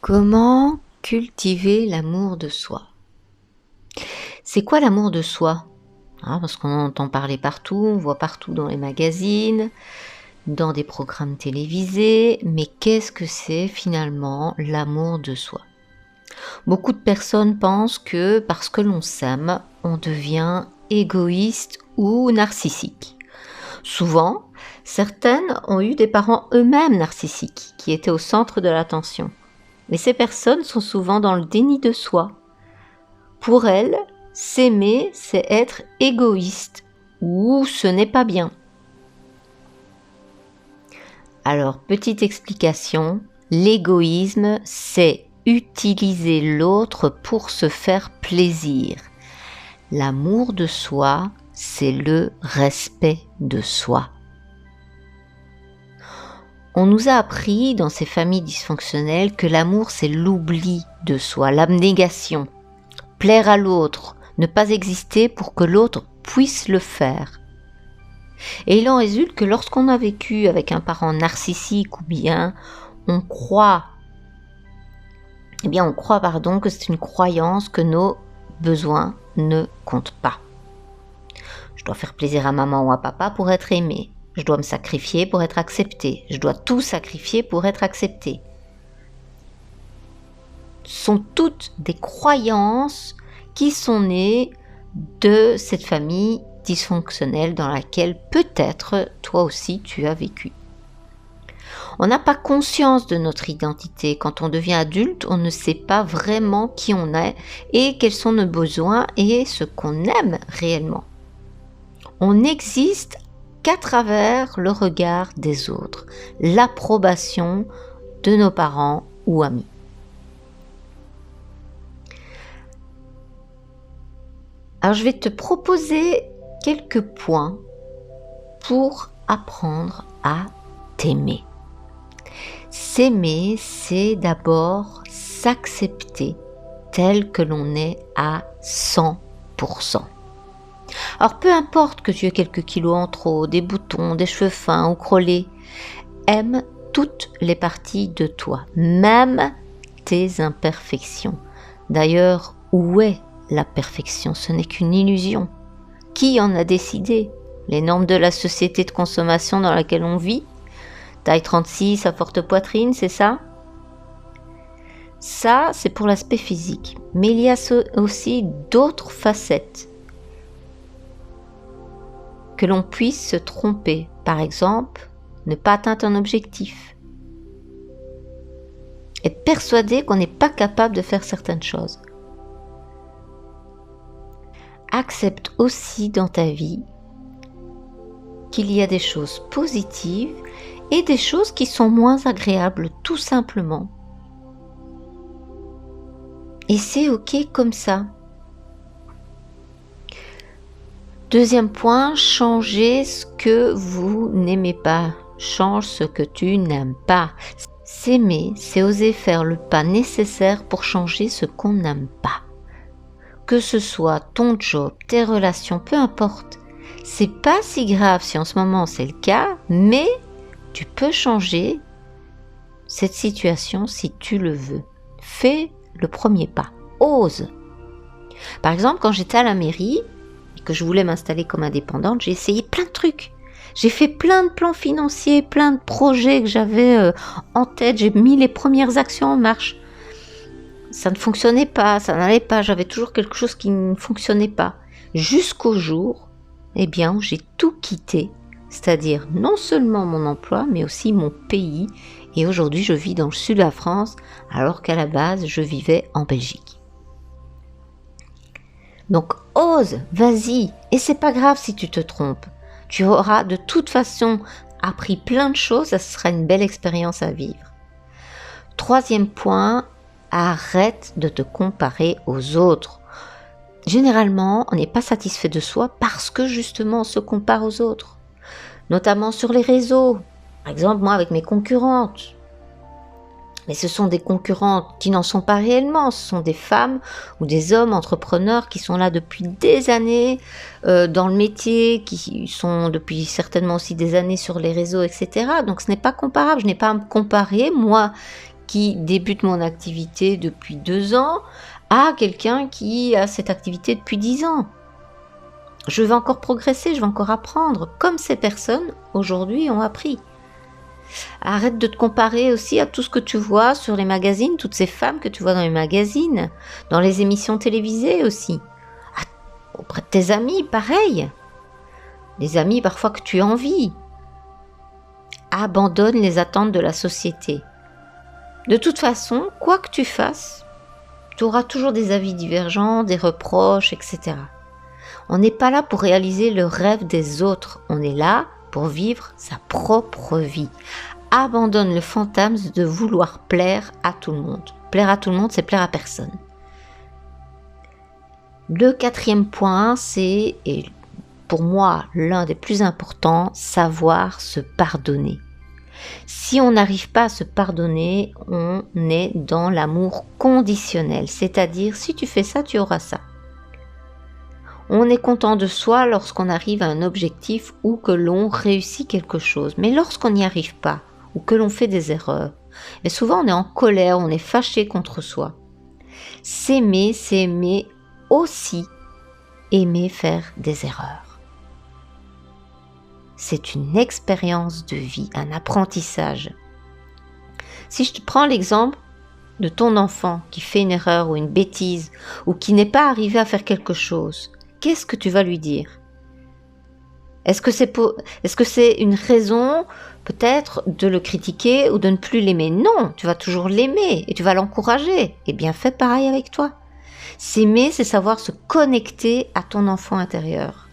Comment cultiver l'amour de soi? C'est quoi l'amour de soi? Parce qu'on en entend parler partout, on voit partout dans les magazines, dans des programmes télévisés, mais qu'est-ce que c'est finalement l'amour de soi? Beaucoup de personnes pensent que parce que l'on s'aime, on devient égoïste ou narcissique. Souvent, certaines ont eu des parents eux-mêmes narcissiques, qui étaient au centre de l'attention. Mais ces personnes sont souvent dans le déni de soi. Pour elles, s'aimer, c'est être égoïste ou ce n'est pas bien. Alors, petite explication, l'égoïsme, c'est utiliser l'autre pour se faire plaisir. L'amour de soi, c'est le respect de soi. On nous a appris dans ces familles dysfonctionnelles que l'amour c'est l'oubli de soi, l'abnégation, plaire à l'autre, ne pas exister pour que l'autre puisse le faire. Et il en résulte que lorsqu'on a vécu avec un parent narcissique ou bien on croit que c'est une croyance que nos besoins ne comptent pas. Je dois faire plaisir à maman ou à papa pour être aimé. Je dois me sacrifier pour être accepté. Je dois tout sacrifier pour être accepté. Ce sont toutes des croyances qui sont nées de cette famille dysfonctionnelle dans laquelle peut-être toi aussi tu as vécu. On n'a pas conscience de notre identité. Quand on devient adulte, on ne sait pas vraiment qui on est et quels sont nos besoins et ce qu'on aime réellement. On n'existe qu'à travers le regard des autres, l'approbation de nos parents ou amis. Alors je vais te proposer quelques points pour apprendre à t'aimer. S'aimer, c'est d'abord s'accepter tel que l'on est à 100%. Alors peu importe que tu aies quelques kilos en trop, des boutons, des cheveux fins ou crôlés, aime toutes les parties de toi, même tes imperfections. D'ailleurs, où est la perfection? Ce n'est qu'une illusion. Qui en a décidé? Les normes de la société de consommation dans laquelle on vit? Taille 36 à forte poitrine, c'est ça? Ça, c'est pour l'aspect physique. Mais il y a aussi d'autres facettes. Que l'on puisse se tromper. Par exemple, ne pas atteindre un objectif. Être persuadé qu'on n'est pas capable de faire certaines choses. Accepte aussi dans ta vie qu'il y a des choses positives et des choses qui sont moins agréables, tout simplement. Et c'est ok comme ça. Deuxième point, changer ce que vous n'aimez pas. Change ce que tu n'aimes pas. S'aimer, c'est oser faire le pas nécessaire pour changer ce qu'on n'aime pas. Que ce soit ton job, tes relations, peu importe. C'est pas si grave si en ce moment c'est le cas, mais tu peux changer cette situation si tu le veux. Fais le premier pas. Ose. Par exemple, quand j'étais à la mairie, que je voulais m'installer comme indépendante, j'ai essayé plein de trucs. J'ai fait plein de plans financiers, plein de projets que j'avais en tête. J'ai mis les premières actions en marche. Ça ne fonctionnait pas, ça n'allait pas. J'avais toujours quelque chose qui ne fonctionnait pas. Jusqu'au jour, où j'ai tout quitté. C'est-à-dire non seulement mon emploi, mais aussi mon pays. Et aujourd'hui, je vis dans le sud de la France, alors qu'à la base, je vivais en Belgique. Donc ose, vas-y, et c'est pas grave si tu te trompes. Tu auras de toute façon appris plein de choses, ça sera une belle expérience à vivre. Troisième point, arrête de te comparer aux autres. Généralement, on n'est pas satisfait de soi parce que justement on se compare aux autres, notamment sur les réseaux. Par exemple, moi avec mes concurrentes. Mais ce sont des concurrentes qui n'en sont pas réellement. Ce sont des femmes ou des hommes entrepreneurs qui sont là depuis des années dans le métier, qui sont depuis certainement aussi des années sur les réseaux, etc. Donc ce n'est pas comparable. Je n'ai pas à me comparer, moi qui débute mon activité depuis 2 ans à quelqu'un qui a cette activité depuis 10 ans. Je vais encore progresser, je vais encore apprendre, comme ces personnes aujourd'hui ont appris. Arrête de te comparer aussi à tout ce que tu vois sur les magazines, toutes ces femmes que tu vois dans les magazines, dans les émissions télévisées aussi. Auprès de tes amis, pareil. Des amis parfois que tu envies. Abandonne les attentes de la société. De toute façon, quoi que tu fasses, tu auras toujours des avis divergents, des reproches, etc. On n'est pas là pour réaliser le rêve des autres, on est là pour vivre sa propre vie. Abandonne le fantasme de vouloir plaire à tout le monde. Plaire à tout le monde, c'est plaire à personne. Le 4e point, c'est, et pour moi l'un des plus importants, savoir se pardonner. Si on n'arrive pas à se pardonner, on est dans l'amour conditionnel, c'est-à-dire si tu fais ça, tu auras ça. On est content de soi lorsqu'on arrive à un objectif ou que l'on réussit quelque chose. Mais lorsqu'on n'y arrive pas ou que l'on fait des erreurs, et souvent on est en colère, on est fâché contre soi. S'aimer, c'est aimer aussi aimer faire des erreurs. C'est une expérience de vie, un apprentissage. Si je te prends l'exemple de ton enfant qui fait une erreur ou une bêtise ou qui n'est pas arrivé à faire quelque chose, qu'est-ce que tu vas lui dire? Est-ce que c'est une raison peut-être de le critiquer ou de ne plus l'aimer? Non, tu vas toujours l'aimer et tu vas l'encourager. Et bien fais pareil avec toi. S'aimer, c'est savoir se connecter à ton enfant intérieur.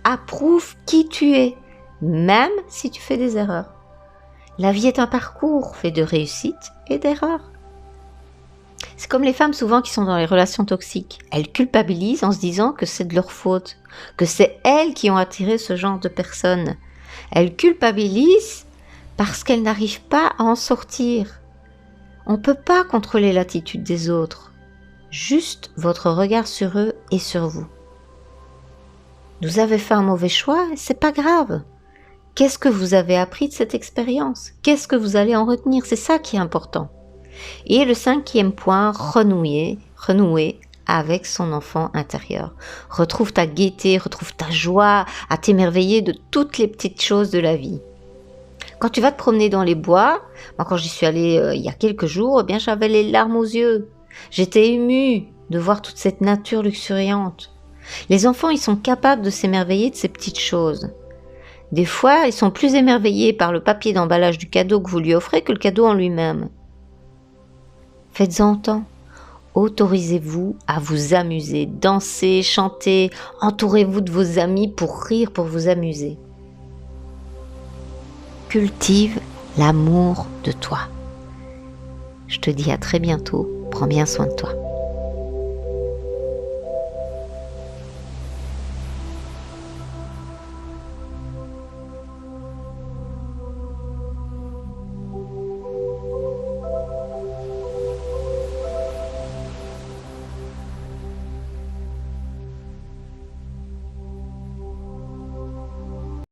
Approuve qui tu es, même si tu fais des erreurs. La vie est un parcours fait de réussites et d'erreurs. C'est comme les femmes souvent qui sont dans les relations toxiques. Elles culpabilisent en se disant que c'est de leur faute, que c'est elles qui ont attiré ce genre de personnes. Elles culpabilisent parce qu'elles n'arrivent pas à en sortir. On ne peut pas contrôler l'attitude des autres, juste votre regard sur eux et sur vous. Vous avez fait un mauvais choix, c'est pas grave. Qu'est-ce que vous avez appris de cette expérience? Qu'est-ce que vous allez en retenir? C'est ça qui est important. Et le 5e point, renouer avec son enfant intérieur. Retrouve ta gaieté, retrouve ta joie à t'émerveiller de toutes les petites choses de la vie. Quand tu vas te promener dans les bois, moi quand j'y suis allée il y a quelques jours, eh bien j'avais les larmes aux yeux. J'étais émue de voir toute cette nature luxuriante. Les enfants, ils sont capables de s'émerveiller de ces petites choses. Des fois, ils sont plus émerveillés par le papier d'emballage du cadeau que vous lui offrez que le cadeau en lui-même. Faites-en autant. Autorisez-vous à vous amuser, danser, chanter, entourez-vous de vos amis pour rire, pour vous amuser. Cultive l'amour de toi. Je te dis à très bientôt, prends bien soin de toi.